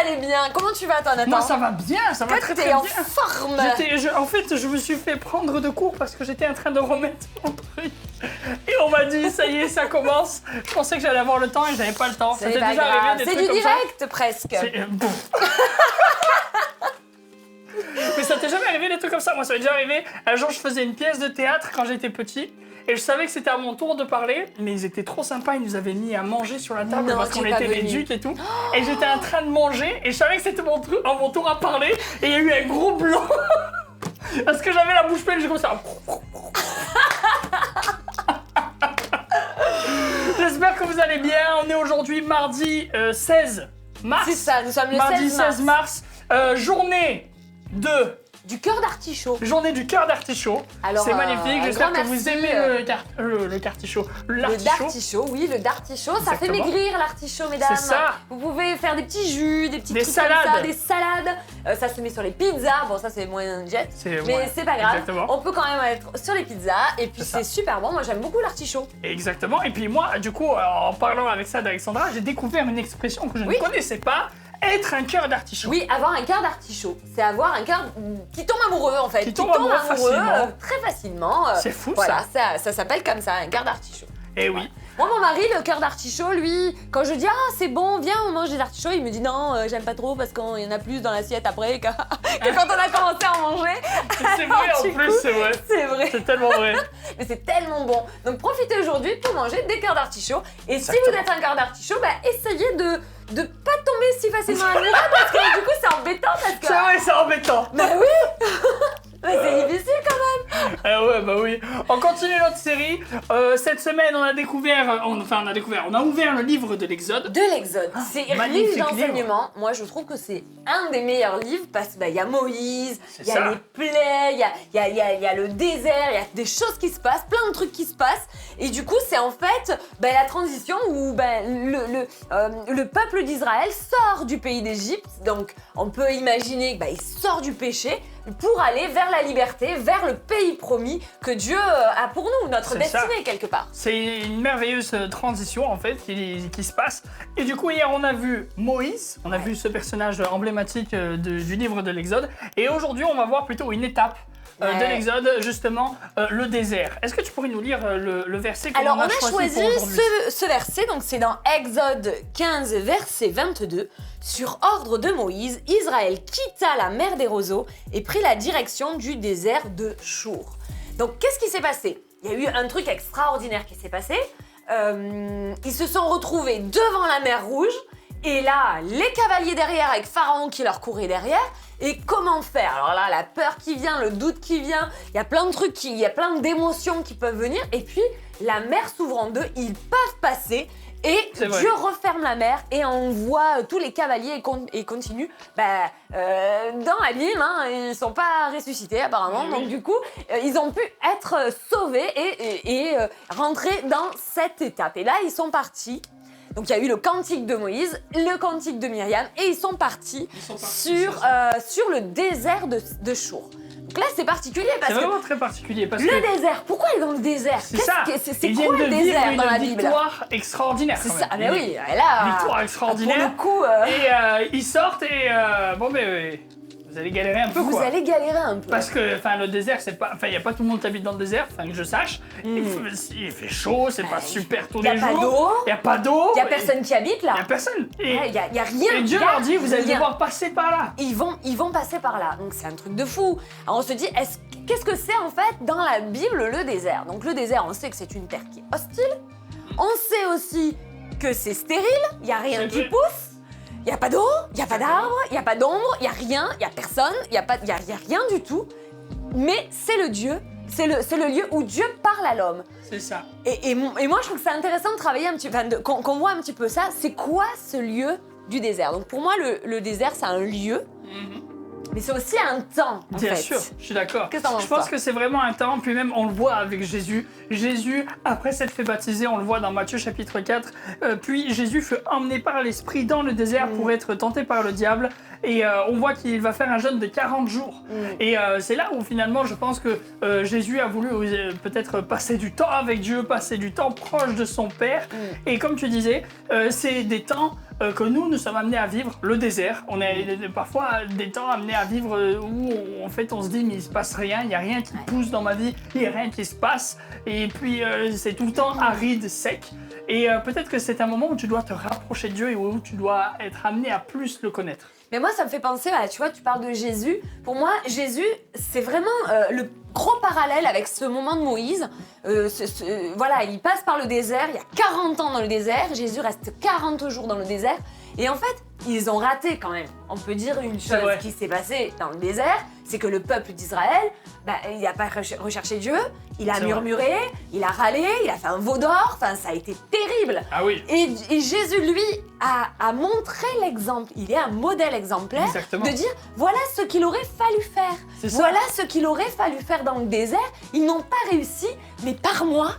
allez bien. Comment tu vas, toi, Nathan? Moi, ça va bien, ça va très très bien. En forme. En fait, je me suis fait prendre de court parce que j'étais en train de remettre mon truc. Et on m'a dit, ça y est, ça commence. Je pensais que j'allais avoir le temps et j'avais pas le temps. Ça t'est déjà arrivé des C'est trucs du comme ça? direct, presque. Mais ça t'est jamais arrivé des trucs comme ça? Moi, ça m'est déjà arrivé. Un jour, je faisais une pièce de théâtre quand j'étais petit. Et je savais que c'était à mon tour de parler, mais ils étaient trop sympas, ils nous avaient mis à manger sur la table parce qu'on était des ducs et tout. Et j'étais en train de manger et je savais que c'était mon tour à parler et il y a eu un gros blanc. Parce que j'avais la bouche pleine, j'ai commencé à... J'espère que vous allez bien, on est aujourd'hui mardi 16 mars. C'est ça, nous sommes le mardi 16 mars. Journée de... Du cœur d'artichaut. Journée du cœur d'artichaut. Alors, c'est magnifique, j'espère que vous aimez le cartichaut. Le dartichaut, oui, le dartichaut. Ça fait maigrir l'artichaut, mesdames. C'est ça. Vous pouvez faire des petits jus, des petits trucs salades. comme ça, des salades. Ça se met sur les pizzas. Bon, ça, c'est moyen jet. Mais c'est pas grave. Exactement. On peut quand même être sur les pizzas. Et puis, c'est super bon. Moi, j'aime beaucoup l'artichaut. Exactement. Et puis moi, du coup, en parlant avec ça d'Alexandra, j'ai découvert une expression que je ne connaissais pas. Être un cœur d'artichaut. Oui, avoir un cœur d'artichaut. C'est avoir un cœur qui tombe amoureux, en fait. Qui tombe amoureux facilement. Très facilement. C'est fou, voilà, ça s'appelle comme ça, un cœur d'artichaut. Eh oui. Moi, mon mari, le cœur d'artichaut, lui, quand je dis « Ah, c'est bon, viens, on mange des artichauts », il me dit « Non, j'aime pas trop parce qu'il y en a plus dans l'assiette après que quand on a commencé à en manger. » C'est vrai, en plus, c'est vrai. C'est vrai. C'est tellement vrai. Mais c'est tellement bon. Donc, profitez aujourd'hui pour manger des cœurs d'artichaut. Et si vous êtes un cœur d'artichaut, essayez de pas tomber si facilement amoureux parce que du coup, c'est embêtant parce que... C'est vrai, c'est embêtant. Bah oui. Mais c'est difficile quand même. Ah ouais, bah oui. On continue notre série. Cette semaine, on a ouvert le livre de l'Exode. De l'Exode. C'est riche d'enseignements. Moi, je trouve que c'est un des meilleurs livres parce qu'il y a Moïse, il y a les plaies, il y a le désert, il y a des choses qui se passent, plein de trucs qui se passent. Et du coup, c'est en fait la transition où le peuple d'Israël sort du pays d'Égypte. Donc, on peut imaginer qu'il sort du péché pour aller vers la liberté, vers le pays promis que Dieu a pour nous, notre destinée quelque part. C'est une merveilleuse transition en fait qui se passe. Et du coup hier on a vu Moïse, on a vu ce personnage emblématique du livre de l'Exode. Et aujourd'hui on va voir plutôt une étape de l'Exode, justement le désert. Est-ce que tu pourrais nous lire le verset qu'on Alors, a choisi pour aujourd'hui? ce verset, donc c'est dans Exode 15, verset 22. Sur ordre de Moïse, Israël quitta la mer des roseaux et prit la direction du désert de Chour. Donc, qu'est-ce qui s'est passé? Il y a eu un truc extraordinaire qui s'est passé. Ils se sont retrouvés devant la mer Rouge. Et là, les cavaliers derrière avec Pharaon qui leur courait derrière. Et comment faire? Alors là, la peur qui vient, le doute qui vient, il y a plein de trucs, il y a plein d'émotions qui peuvent venir. Et puis, la mer s'ouvre en deux, ils peuvent passer. Et Dieu referme la mer et on voit tous les cavaliers et continuent dans l'abîme. Ils ne sont pas ressuscités apparemment. Donc du coup, ils ont pu être sauvés et rentrer dans cette étape. Et là, ils sont partis. Donc il y a eu le cantique de Moïse, le cantique de Myriam et ils sont partis sur le désert de Chour. Donc là c'est particulier parce que... C'est vraiment très particulier parce le désert, pourquoi ils sont dans le désert? C'est ça. C'est quoi le désert dans la Bible? Une victoire extraordinaire. C'est ça, mais oui, là... Victoire extraordinaire. Pour le coup... Et ils sortent et vous allez galérer un peu Vous allez galérer un peu. Parce que le désert, c'est pas... il n'y a pas tout le monde qui habite dans le désert, que je sache. Il fait chaud, c'est pas super tous les jours. Il n'y a pas d'eau. Il n'y a personne qui habite là. Il n'y a personne. Il y a rien. Et Dieu leur dit, vous allez devoir passer par là. Ils vont passer par là. Donc c'est un truc de fou. Alors on se dit, qu'est-ce que c'est en fait dans la Bible le désert? Donc le désert, on sait que c'est une terre qui est hostile. On sait aussi que c'est stérile, il n'y a rien qui pousse. Il n'y a pas d'eau, il n'y a pas d'arbres, il n'y a pas d'ombre, il n'y a rien, il n'y a personne, il n'y a rien du tout. Mais c'est le lieu où Dieu parle à l'homme. C'est ça. Et moi, je trouve que c'est intéressant de travailler un petit peu, qu'on voit un petit peu ça. C'est quoi ce lieu du désert? Donc pour moi, le désert, c'est un lieu. Mais c'est aussi un temps, en fait. Bien sûr, je suis d'accord. Qu'est-ce que t'en penses, Je pense que c'est vraiment un temps, puis même on le voit avec Jésus. Jésus, après s'être fait baptiser, on le voit dans Matthieu chapitre 4, puis Jésus fut emmené par l'Esprit dans le désert pour être tenté par le diable. Et on voit qu'il va faire un jeûne de 40 jours. Et c'est là où finalement je pense que Jésus a voulu peut-être passer du temps avec Dieu, passer du temps proche de son Père. Et comme tu disais, c'est des temps que nous sommes amenés à vivre le désert. On est parfois des temps amenés à vivre où en fait on se dit mais il se passe rien, il n'y a rien qui pousse dans ma vie, il n'y a rien qui se passe. Et puis c'est tout le temps aride, sec. Et peut-être que c'est un moment où tu dois te rapprocher de Dieu et où tu dois être amené à plus le connaître. Mais moi, ça me fait penser, tu vois, tu parles de Jésus. Pour moi, Jésus, c'est vraiment le gros parallèle avec ce moment de Moïse. Voilà, il passe par le désert, il y a 40 ans dans le désert. Jésus reste 40 jours dans le désert. Et en fait, ils ont raté quand même. On peut dire une chose qui s'est passée dans le désert, c'est que le peuple d'Israël, il n'a pas recherché Dieu, il a murmuré, il a râlé, il a fait un veau d'or, enfin ça a été terrible. Ah oui. Et Jésus, lui, a montré l'exemple, il est un modèle exemplaire de dire voilà ce qu'il aurait fallu faire. Voilà ce qu'il aurait fallu faire dans le désert. Ils n'ont pas réussi, mais par moi,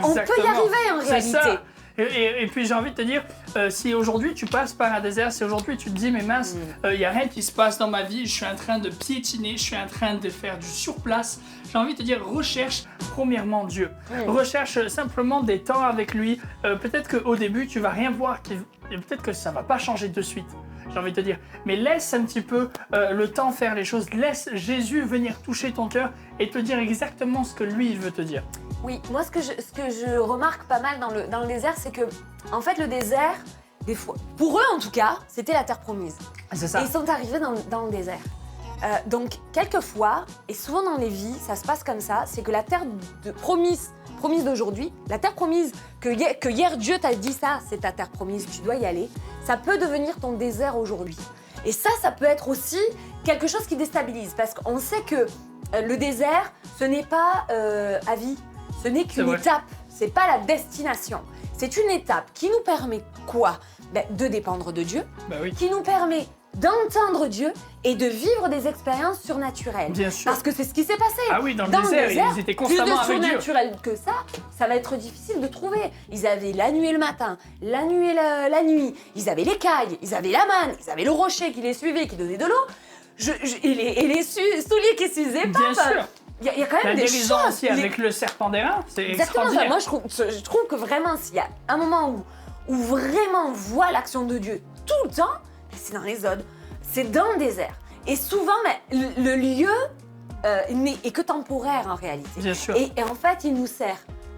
on peut y arriver en réalité. Ça. Et puis j'ai envie de te dire, si aujourd'hui tu passes par un désert, si aujourd'hui tu te dis mais mince, il n'y a rien qui se passe dans ma vie, je suis en train de piétiner, je suis en train de faire du surplace, j'ai envie de te dire, recherche premièrement Dieu. Recherche simplement des temps avec lui. Peut-être qu'au début tu vas rien voir, peut-être que ça va pas changer de suite. J'ai envie de te dire, mais laisse un petit peu le temps faire les choses, laisse Jésus venir toucher ton cœur et te dire exactement ce que lui il veut te dire. Oui, moi ce que je remarque pas mal dans le désert, c'est que en fait le désert, des fois, pour eux en tout cas, c'était la terre promise. C'est ça. Et ils sont arrivés dans le désert. Donc quelquefois, et souvent dans les vies, ça se passe comme ça, c'est que la terre promise d'aujourd'hui, la terre promise que hier Dieu t'a dit ça, c'est ta terre promise, tu dois y aller, ça peut devenir ton désert aujourd'hui. Et ça peut être aussi quelque chose qui déstabilise, parce qu'on sait que le désert, ce n'est pas à vie. Ce n'est qu'une étape, c'est pas la destination. C'est une étape qui nous permet quoi ? De dépendre de Dieu, qui nous permet d'entendre Dieu et de vivre des expériences surnaturelles. Bien sûr. Parce que c'est ce qui s'est passé. Ah oui, dans le désert, ils étaient constamment avec Dieu. Plus de surnaturel que ça va être difficile de trouver. Ils avaient la nuit et le matin, la nuit et la nuit. Ils avaient l'écaille, ils avaient la manne, ils avaient le rocher qui les suivait, qui donnait de l'eau. Et les souliers qui s'usaient pas. Bien sûr. Il y a quand même la des guérison choses. aussi avec le serpent d'airain, c'est extraordinaire. Moi, je trouve que vraiment, s'il y a un moment où vraiment on voit l'action de Dieu tout le temps, c'est dans l'Exode, c'est dans le désert. Et souvent, le lieu n'est que temporaire en réalité. Bien sûr. Et en fait, il nous sert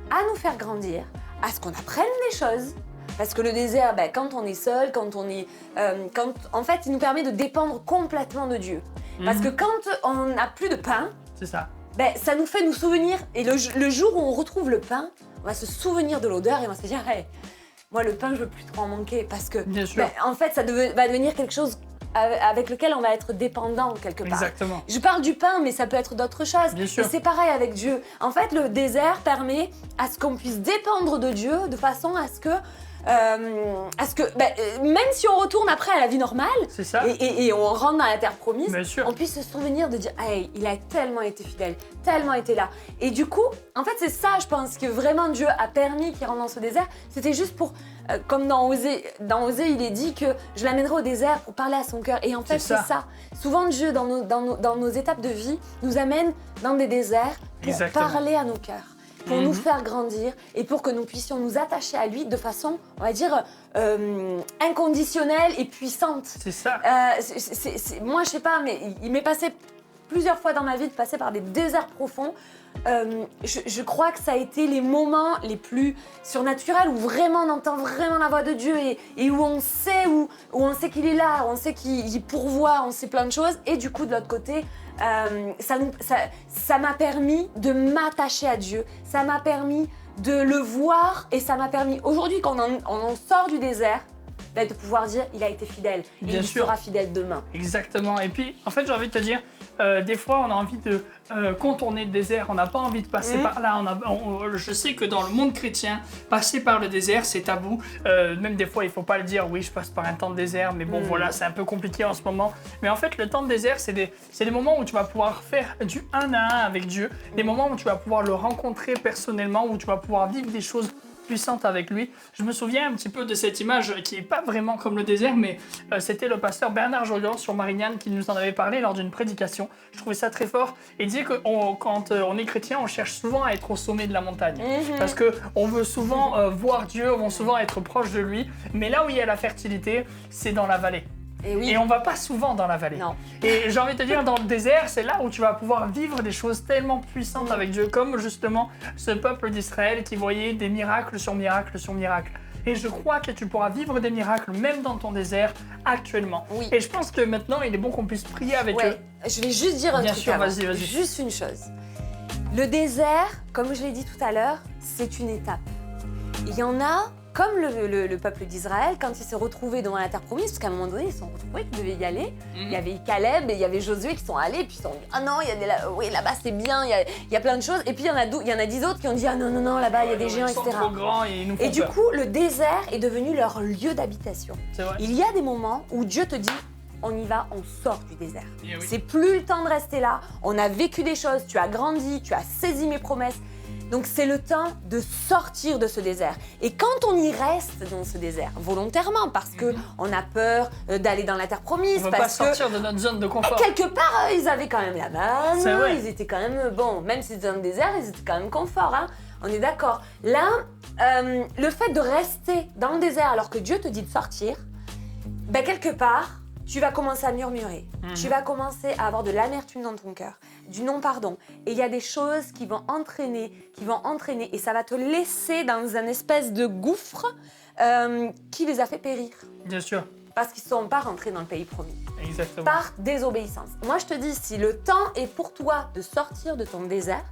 à nous faire grandir, à ce qu'on apprenne des choses. Parce que le désert, quand on est seul, en fait, il nous permet de dépendre complètement de Dieu. Parce que quand on n'a plus de pain, c'est ça. Ça nous fait nous souvenir, et le jour où on retrouve le pain, on va se souvenir de l'odeur et on va se dire hey, moi le pain je veux plus trop en manquer parce que en fait ça va devenir quelque chose avec lequel on va être dépendant quelque part. Exactement. Je parle du pain mais ça peut être d'autres choses. Bien sûr. Et c'est pareil avec Dieu. En fait le désert permet à ce qu'on puisse dépendre de Dieu de façon à ce que même si on retourne après à la vie normale et on rentre dans la terre promise, on puisse se souvenir de dire hey, il a tellement été fidèle, tellement été là. Et du coup, en fait, c'est ça, je pense, que vraiment Dieu a permis qu'il rentre dans ce désert. C'était juste pour, comme dans Osée, il est dit que je l'amènerai au désert pour parler à son cœur. Et en fait, c'est ça. Souvent, Dieu, dans nos étapes de vie, nous amène dans des déserts pour parler à nos cœurs. Pour nous faire grandir et pour que nous puissions nous attacher à lui de façon, on va dire, inconditionnelle et puissante. C'est ça. Moi, je sais pas, mais il m'est passé plusieurs fois dans ma vie de passer par des déserts profonds. Je crois que ça a été les moments les plus surnaturels où vraiment on entend vraiment la voix de Dieu et où on sait qu'il est là, où on sait qu'il pourvoit, on sait plein de choses. Et du coup, de l'autre côté, ça m'a permis de m'attacher à Dieu, ça m'a permis de le voir et ça m'a permis aujourd'hui quand on sort du désert de pouvoir dire il a été fidèle et il sera fidèle demain. Exactement. Et puis en fait j'ai envie de te dire des fois on a envie de contourner le désert, on n'a pas envie de passer par là. Je sais que dans le monde chrétien, passer par le désert c'est tabou. Même des fois il faut pas le dire, oui je passe par un temps de désert, mais bon voilà c'est un peu compliqué en ce moment. Mais en fait le temps de désert c'est des moments où tu vas pouvoir faire du 1 à 1 avec Dieu, des moments où tu vas pouvoir le rencontrer personnellement, où tu vas pouvoir vivre des choses puissantes avec lui. Je me souviens un petit peu de cette image qui n'est pas vraiment comme le désert, mais c'était le pasteur Bernard Jolion sur Marignane qui nous en avait parlé lors d'une prédication. Je trouvais ça très fort. Il disait que quand on est chrétien, on cherche souvent à être au sommet de la montagne. Parce qu'on veut souvent voir Dieu, on veut souvent être proche de lui. Mais là où il y a la fertilité, c'est dans la vallée. Et on va pas souvent dans la vallée. Non. Et j'ai envie de te dire, dans le désert, c'est là où tu vas pouvoir vivre des choses tellement puissantes avec Dieu, comme justement ce peuple d'Israël qui voyait des miracles sur miracles sur miracles. Et je crois que tu pourras vivre des miracles même dans ton désert actuellement. Oui. Et je pense que maintenant, il est bon qu'on puisse prier avec eux. Je vais juste dire un Bien truc sûr, avant. vas-y. Juste une chose. Le désert, comme je l'ai dit tout à l'heure, c'est une étape. Il y en a, comme le peuple d'Israël, quand ils se retrouvaient devant la terre promise, parce qu'à un moment donné, ils se sont retrouvés qu'ils devaient y aller. Il y avait Caleb et il y avait Josué qui sont allés, puis ils se sont dit « Ah non, oui, là-bas c'est bien, il y a plein de choses. » Et puis il y en a 10 autres qui ont dit « Ah non, là-bas il y a des géants, etc. » Ils sont trop grands et ils nous font Et du peur. coup, le désert est devenu leur lieu d'habitation. C'est vrai. Il y a des moments où Dieu te dit « On y va, on sort du désert. Eh oui. C'est plus le temps de rester là, on a vécu des choses, tu as grandi, tu as saisi mes promesses. » Donc c'est le temps de sortir de ce désert. Et quand on y reste dans ce désert, volontairement, parce qu'on a peur d'aller dans la terre promise, On ne veut pas parce que sortir de notre zone de confort. quelque part, ils avaient quand même la C'est manne, vrai. ils étaient quand même, bon, même si c'était dans le désert, ils étaient quand même confort, hein. On est d'accord. Là, le fait de rester dans le désert alors que Dieu te dit de sortir, ben quelque part, tu vas commencer à murmurer. Tu vas commencer à avoir de l'amertume dans ton cœur, du non-pardon. Et il y a des choses qui vont entraîner, et ça va te laisser dans un espèce de gouffre qui les a fait périr. Bien sûr, Parce qu'ils ne sont pas rentrés dans le pays promis. exactement. Par désobéissance. Moi, je te dis, si le temps est pour toi de sortir de ton désert,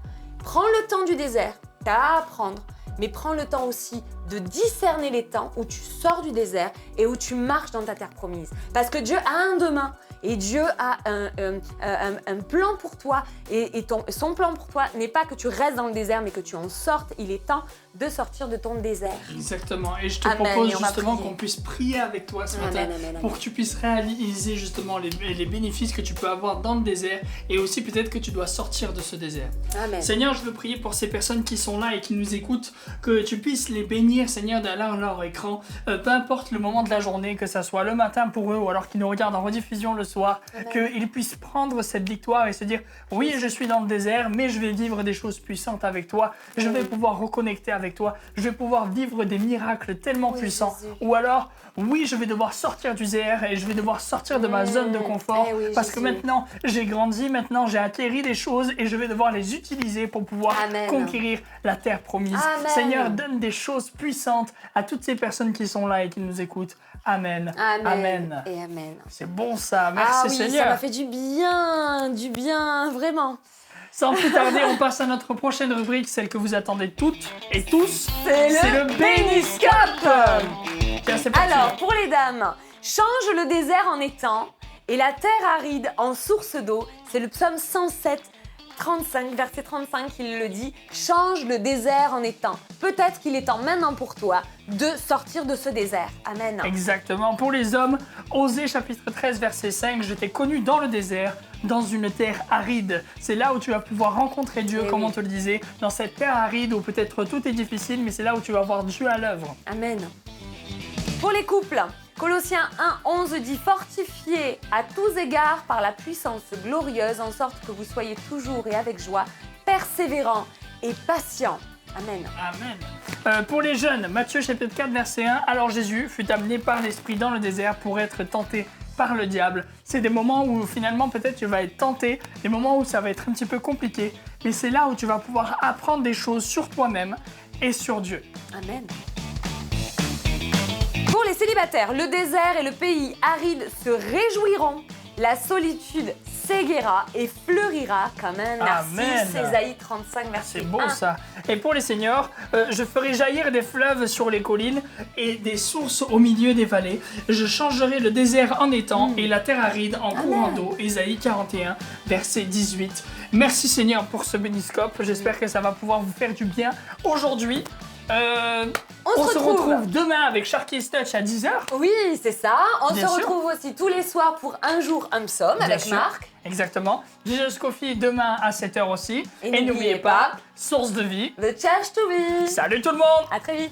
prends le temps du désert, t'as à apprendre, mais prends le temps aussi de discerner les temps où tu sors du désert et où tu marches dans ta terre promise. Parce que Dieu a un demain et Dieu a un plan pour toi et son plan pour toi n'est pas que tu restes dans le désert mais que tu en sortes. Il est temps de sortir de ton désert. Exactement. Et je te Amen. propose Et on va justement prier. qu'on puisse prier avec toi ce matin Amen. pour que tu puisses réaliser justement les bénéfices que tu peux avoir dans le désert et aussi peut-être que tu dois sortir de ce désert. Amen. Seigneur, je veux prier pour ces personnes qui sont là et qui nous écoutent, que tu puisses les bénir, Seigneur, derrière leur écran, peu importe le moment de la journée, que ça soit le matin pour eux ou alors qu'ils nous regardent en rediffusion le soir, qu'ils puissent prendre cette victoire et se dire « Oui, je suis dans le désert, mais je vais vivre des choses puissantes avec toi, je vais pouvoir reconnecter avec toi, je vais pouvoir vivre des miracles tellement puissants. » Jésus. Ou alors « Oui, je vais devoir sortir du désert et je vais devoir sortir de ma zone de confort Eh oui, parce que Jésus. maintenant j'ai grandi, maintenant j'ai acquéri des choses et je vais devoir les utiliser pour pouvoir Amen. conquérir la terre promise. Amen. Seigneur, donne des choses puissantes à toutes ces personnes qui sont là et qui nous écoutent. Amen. Amen. Et amen. C'est bon ça, merci Ah oui, Seigneur. ça m'a fait du bien, vraiment. Sans plus tarder, on passe à notre prochaine rubrique, celle que vous attendez toutes et tous. C'est le Béniscope. Tiens, c'est parti. Alors, pour les dames, change le désert en étang et la terre aride en source d'eau. C'est le psaume 107, 35, verset 35, il le dit. Change le désert en étang. Peut-être qu'il est temps maintenant pour toi de sortir de ce désert. Amen. Exactement. Pour les hommes, Osée chapitre 13 verset 5, je t'ai connu dans le désert, dans une terre aride. C'est là où tu vas pouvoir rencontrer Dieu, Eh comme oui. on te le disait, dans cette terre aride où peut-être tout est difficile, mais c'est là où tu vas voir Dieu à l'œuvre. Amen. Pour les couples, Colossiens 1:11 dit « Fortifiez à tous égards par la puissance glorieuse, en sorte que vous soyez toujours et avec joie, persévérants et patients. » Amen. Amen. Pour les jeunes, Matthieu chapitre 4 verset 1, alors Jésus fut amené par l'Esprit dans le désert pour être tenté par le diable. C'est des moments où finalement peut-être tu vas être tenté, des moments où ça va être un petit peu compliqué, mais c'est là où tu vas pouvoir apprendre des choses sur toi-même et sur Dieu. Amen. Pour les célibataires, le désert et le pays aride se réjouiront. La solitude s'éguera et fleurira comme un narcisse. Amen. Ésaïe 35, verset C'est beau 1. ça. Et pour les seniors, je ferai jaillir des fleuves sur les collines et des sources au milieu des vallées. Je changerai le désert en étang et la terre aride en courant d'eau. Ésaïe 41, verset 18. Merci Seigneur pour ce béniscope. J'espère que ça va pouvoir vous faire du bien aujourd'hui. On se retrouve demain avec Sharky's Touch à 10h. Oui, c'est ça. On Bien se sûr. retrouve aussi tous les soirs pour Un jour, un psaume avec sûr. Marc. Exactement. Jesus Coffee demain à 7h aussi. Et n'oubliez pas, source de vie. The Church to be. Salut tout le monde! À très vite.